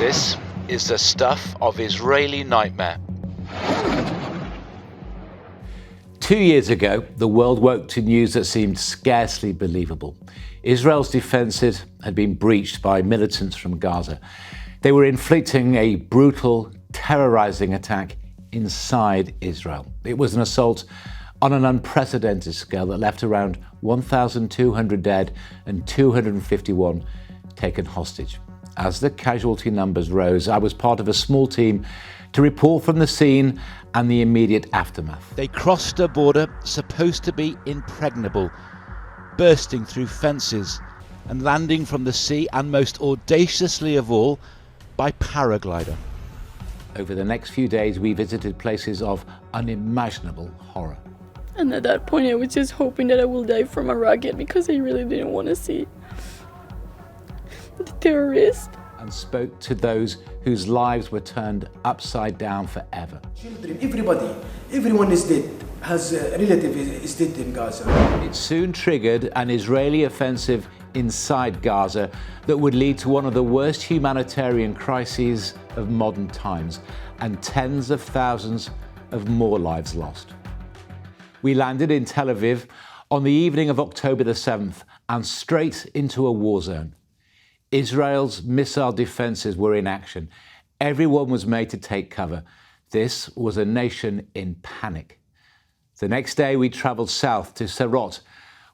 This is the stuff of Israeli nightmare. 2 years ago, the world woke to news that seemed scarcely believable. Israel's defences had been breached by militants from Gaza. They were inflicting a brutal, terrorising attack inside Israel. It was an assault on an unprecedented scale that left around 1,200 dead and 251 taken hostage. As the casualty numbers rose, I was part of a small team to report from the scene and the immediate aftermath. They crossed a border supposed to be impregnable, bursting through fences and landing from the sea, and most audaciously of all, by paraglider. Over the next few days, we visited places of unimaginable horror. And at that point, I was just hoping that I will die from a rocket because I really didn't want to see the terrorists. And spoke to those whose lives were turned upside down forever. Children, everyone is dead, has a relative is dead in Gaza. It soon triggered an Israeli offensive inside Gaza that would lead to one of the worst humanitarian crises of modern times, and tens of thousands of more lives lost. We landed in Tel Aviv on the evening of October the 7th and straight into a war zone. Israel's missile defences were in action. Everyone was made to take cover. This was a nation in panic. The next day, we travelled south to Sderot,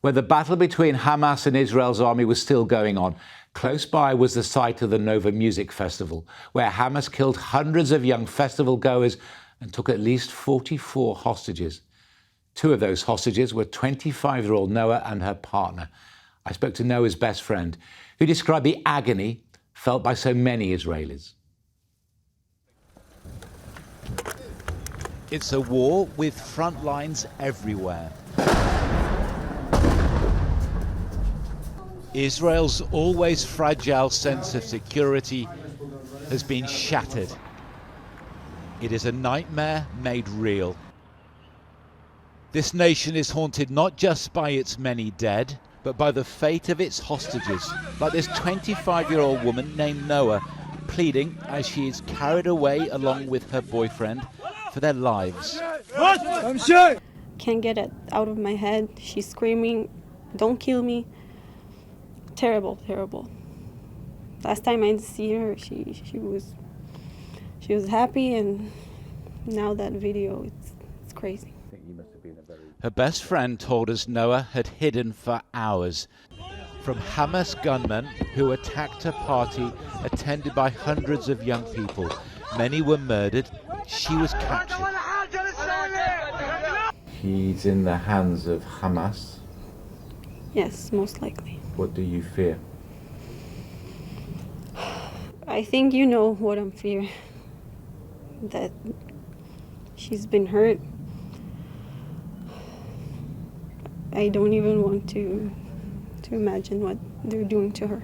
where the battle between Hamas and Israel's army was still going on. Close by was the site of the Nova Music Festival, where Hamas killed hundreds of young festival goers and took at least 44 hostages. 2 of those hostages were 25-year-old Noah and her partner. I spoke to Noah's best friend, who described the agony felt by so many Israelis. It's a war with front lines everywhere. Israel's always fragile sense of security has been shattered. It is a nightmare made real. This nation is haunted not just by its many dead, but by the fate of its hostages, like this 25-year-old woman named Noah, pleading as she is carried away along with her boyfriend for their lives. Can't get it out of my head. She's screaming, "Don't kill me." Terrible, terrible. Last time I see her, she was happy, and now that video, it's crazy. Her best friend told us Noah had hidden for hours from Hamas gunmen who attacked a party attended by hundreds of young people. Many were murdered. She was captured. He's in the hands of Hamas. Yes, most likely. What do you fear? I think you know what I'm fearing. That she's been hurt. I don't even want to imagine what they're doing to her.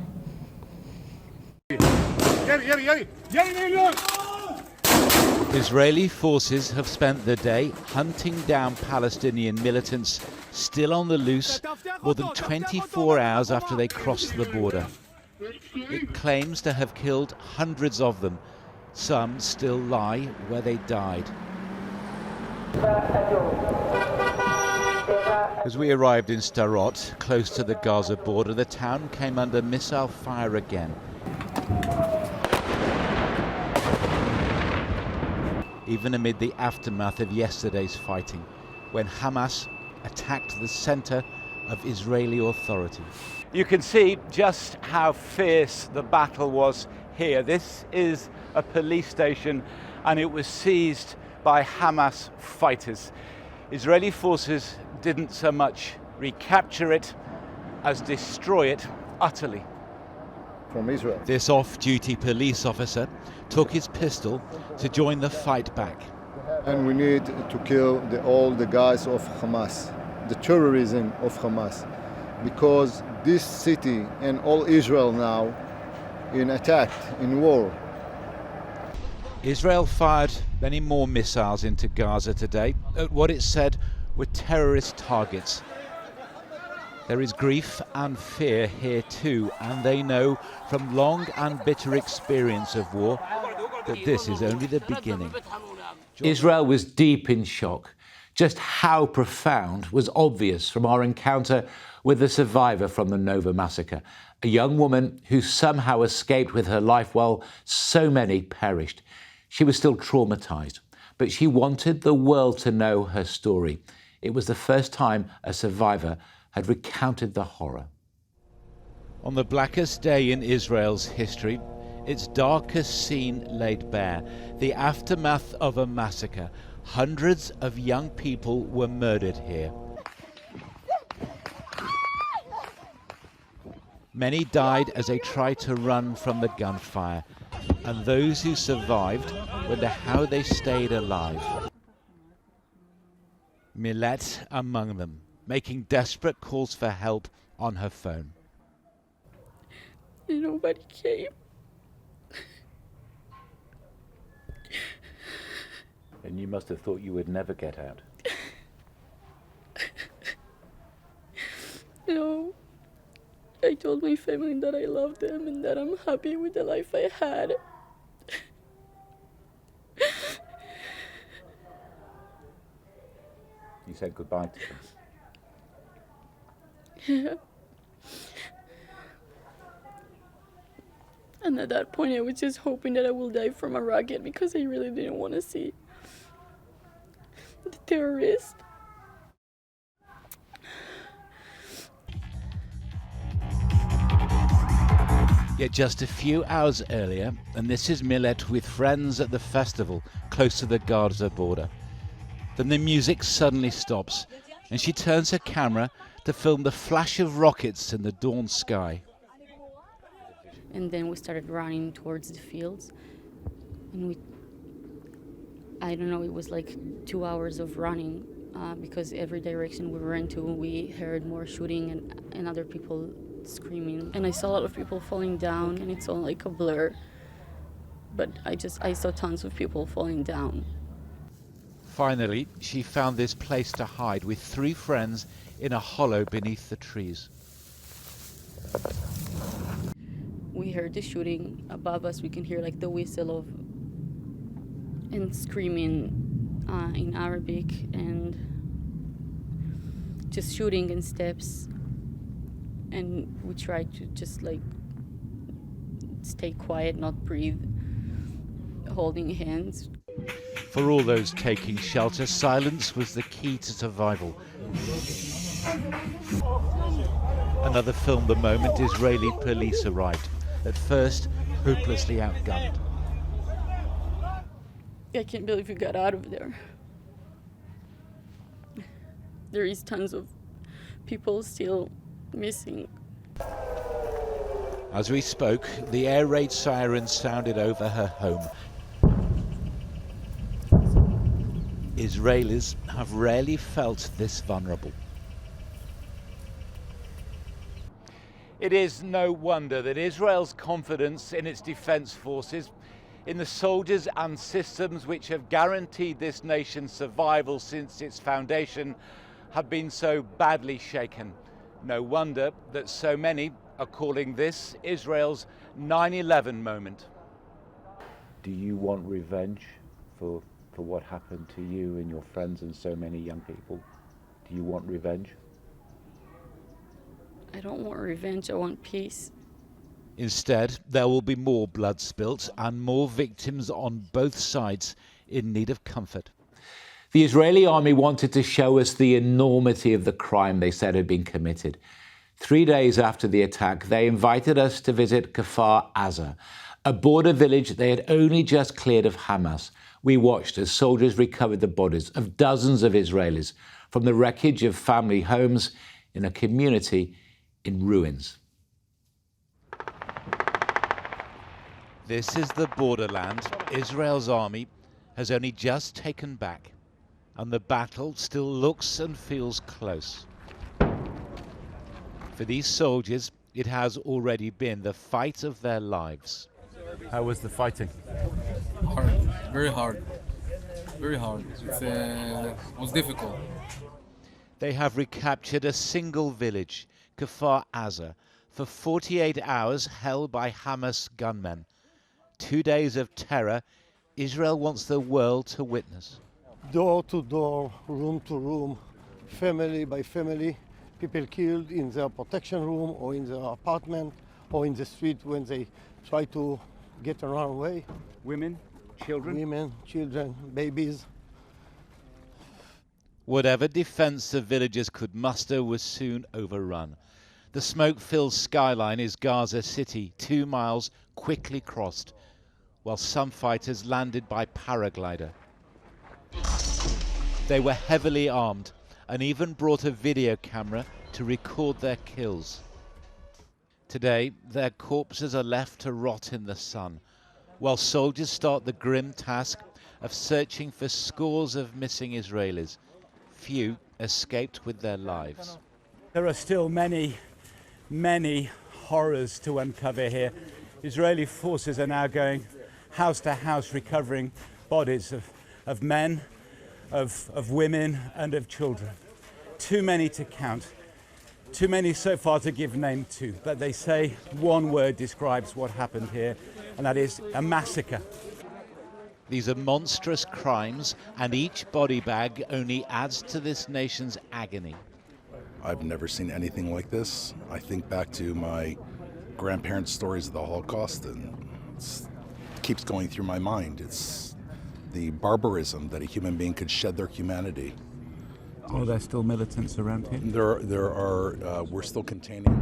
Israeli forces have spent the day hunting down Palestinian militants still on the loose more than 24 hours after they crossed the border. It claims to have killed hundreds of them. Some still lie where they died. As we arrived in Sderot, close to the Gaza border, the town came under missile fire again. Even amid the aftermath of yesterday's fighting, when Hamas attacked the center of Israeli authority. You can see just how fierce the battle was here. This is a police station, and it was seized by Hamas fighters. Israeli forces didn't so much recapture it as destroy it utterly. From Israel. This off-duty police officer took his pistol to join the fight back. And we need to kill all the guys of Hamas, the terrorism of Hamas, because this city and all Israel now in attack, in war. Israel fired many more missiles into Gaza today at what it said were terrorist targets. There is grief and fear here too, and they know from long and bitter experience of war that this is only the beginning. Israel was deep in shock. Just how profound was obvious from our encounter with the survivor from the Nova massacre, a young woman who somehow escaped with her life while so many perished. She was still traumatized, but she wanted the world to know her story. It was the first time a survivor had recounted the horror. On the blackest day in Israel's history, its darkest scene laid bare, the aftermath of a massacre. Hundreds of young people were murdered here. Many died as they tried to run from the gunfire, and those who survived wonder how they stayed alive. Millet among them, making desperate calls for help on her phone. Nobody came. And you must have thought you would never get out. No. I told my family that I love them and that I'm happy with the life I had. You said goodbye to them. Yeah. And at that point I was just hoping that I will die from a rocket because I really didn't want to see the terrorists. Yet just a few hours earlier, and this is Millet with friends at the festival close to the Gaza border. Then the music suddenly stops and she turns her camera to film the flash of rockets in the dawn sky. And then we started running towards the fields, and I don't know, it was like 2 hours of running because every direction we ran to, we heard more shooting and other people screaming. And I saw a lot of people falling down, and it's all like a blur, but I saw tons of people falling down. Finally, she found this place to hide with 3 friends in a hollow beneath the trees. We heard the shooting above us. We can hear like the whistle of and screaming in Arabic and just shooting and steps. And we tried to just like stay quiet, not breathe, holding hands. For all those taking shelter, silence was the key to survival. Another filmed the moment Israeli police arrived, at first hopelessly outgunned. I can't believe we got out of there. There is tons of people still missing. As we spoke, the air raid siren sounded over her home. Israelis have rarely felt this vulnerable. It is no wonder that Israel's confidence in its defense forces, in the soldiers and systems which have guaranteed this nation's survival since its foundation, have been so badly shaken. No wonder that so many are calling this Israel's 9/11 moment. Do you want revenge for what happened to you and your friends and so many young people? Do you want revenge? I don't want revenge, I want peace. Instead, there will be more blood spilt and more victims on both sides in need of comfort. The Israeli army wanted to show us the enormity of the crime they said had been committed. 3 days after the attack, they invited us to visit Kfar Aza, a border village they had only just cleared of Hamas. We watched as soldiers recovered the bodies of dozens of Israelis from the wreckage of family homes in a community in ruins. This is the borderland Israel's army has only just taken back, and the battle still looks and feels close. For these soldiers, it has already been the fight of their lives. How was the fighting? Hard, very hard, very hard. It was difficult. They have recaptured a single village Kfar Aza, for 48 hours held by Hamas gunmen. 2 days of terror Israel wants the world to witness. Door to door, room to room, family by family, people killed in their protection room or in their apartment or in the street when they try to get around way. Women, children, babies. Whatever defense the villagers could muster was soon overrun. The smoke-filled skyline is Gaza City, 2 miles quickly crossed, while some fighters landed by paraglider. They were heavily armed and even brought a video camera to record their kills. Today, their corpses are left to rot in the sun, while soldiers start the grim task of searching for scores of missing Israelis. Few escaped with their lives. There are still many horrors to uncover here. Israeli forces are now going house to house recovering bodies of men, of women and of children. Too many to count, too many so far to give name to, but they say one word describes what happened here, and that is a massacre. These are monstrous crimes, and each body bag only adds to this nation's agony. I've never seen anything like this. I think back to my grandparents' stories of the Holocaust, and it keeps going through my mind. It's the barbarism that a human being could shed their humanity. Oh, there's still militants around here? There are, we're still containing.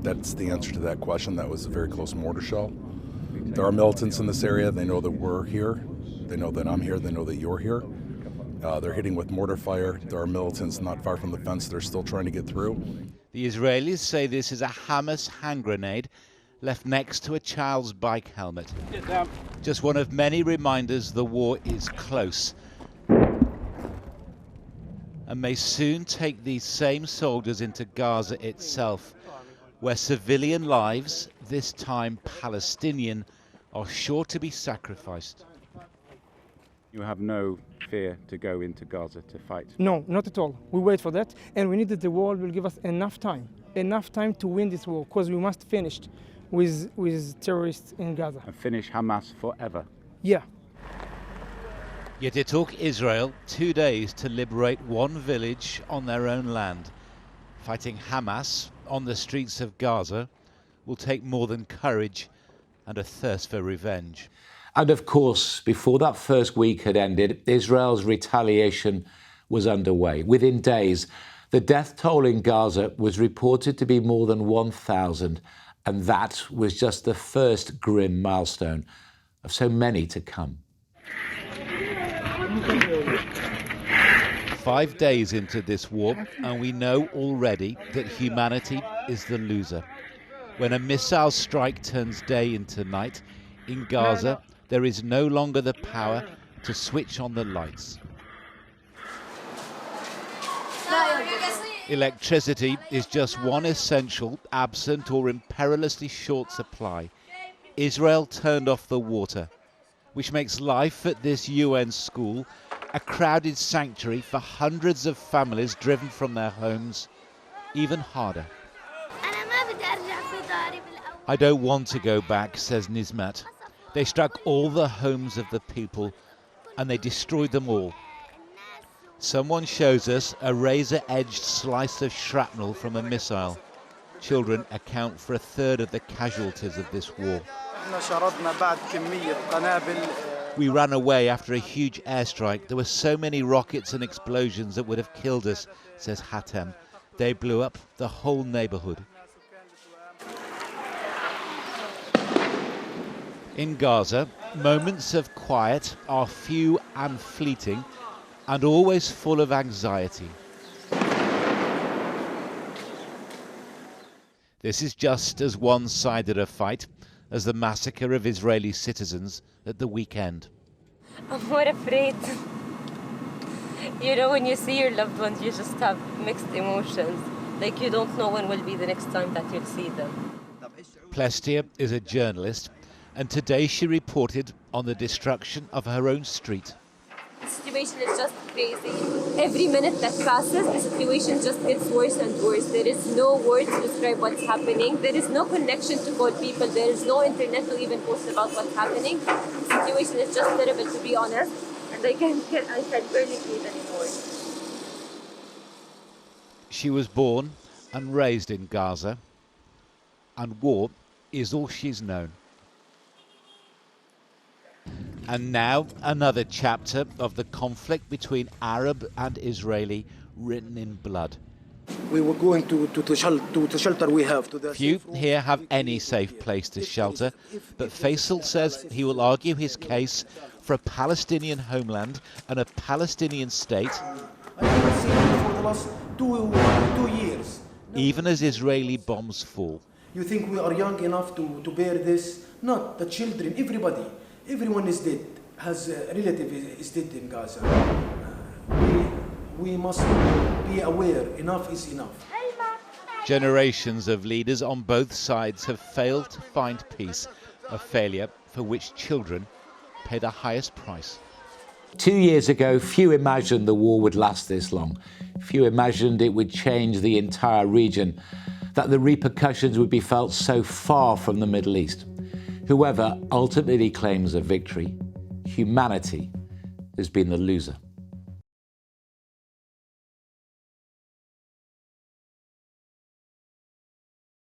That's the answer to that question. That was a very close mortar shell. There are militants in this area. They know that we're here. They know that I'm here. They know that you're here. They're hitting with mortar fire. There are militants not far from the fence. They're still trying to get through. The Israelis say this is a Hamas hand grenade left next to a child's bike helmet. Just one of many reminders the war is close and may soon take these same soldiers into Gaza itself, where civilian lives, this time Palestinian, are sure to be sacrificed. You have no fear to go into Gaza to fight? No, not at all. We wait for that, and we need that the world will give us enough time to win this war, because we must finish with terrorists in Gaza. And finish Hamas forever? Yeah. Yet it took Israel 2 days to liberate one village on their own land. Fighting Hamas on the streets of Gaza will take more than courage and a thirst for revenge. And of course, before that first week had ended, Israel's retaliation was underway. Within days, the death toll in Gaza was reported to be more than 1,000, and that was just the first grim milestone of so many to come. 5 days into this war, and we know already that humanity is the loser. When a missile strike turns day into night, in Gaza, there is no longer the power to switch on the lights. Electricity is just one essential, absent or in perilously short supply. Israel turned off the water, which makes life at this UN school a crowded sanctuary for hundreds of families driven from their homes even harder. I don't want to go back, says Nizmat. They struck all the homes of the people and they destroyed them all. Someone shows us a razor-edged slice of shrapnel from a missile. Children account for a third of the casualties of this war. We ran away after a huge airstrike. There were so many rockets and explosions that would have killed us, says Hatem. They blew up the whole neighborhood. In Gaza, moments of quiet are few and fleeting, and always full of anxiety. This is just as one-sided a fight as the massacre of Israeli citizens at the weekend. I'm more afraid. You know, when you see your loved ones, you just have mixed emotions. Like, you don't know when will be the next time that you'll see them. Plestia is a journalist, and today she reported on the destruction of her own street. The situation is just crazy. Every minute that passes, the situation just gets worse and worse. There is no word to describe what's happening. There is no connection to call people. There is no internet to even post about what's happening. The situation is just terrible, to be honest. And I can barely breathe anymore. She was born and raised in Gaza, and war is all she's known. And now another chapter of the conflict between Arab and Israeli written in blood. We were going to shelter we have. Few here have any safe place to shelter, but Faisal says he will argue his case for a Palestinian homeland and a Palestinian state, I haven't seen it for the last two years. even as Israeli bombs fall. You think we are young enough to bear this? Not the children, everybody. Everyone is dead, has a relative is dead in Gaza. We must be aware, enough is enough. Generations of leaders on both sides have failed to find peace, a failure for which children pay the highest price. 2 years ago, few imagined the war would last this long. Few imagined it would change the entire region, that the repercussions would be felt so far from the Middle East. Whoever ultimately claims a victory, humanity has been the loser.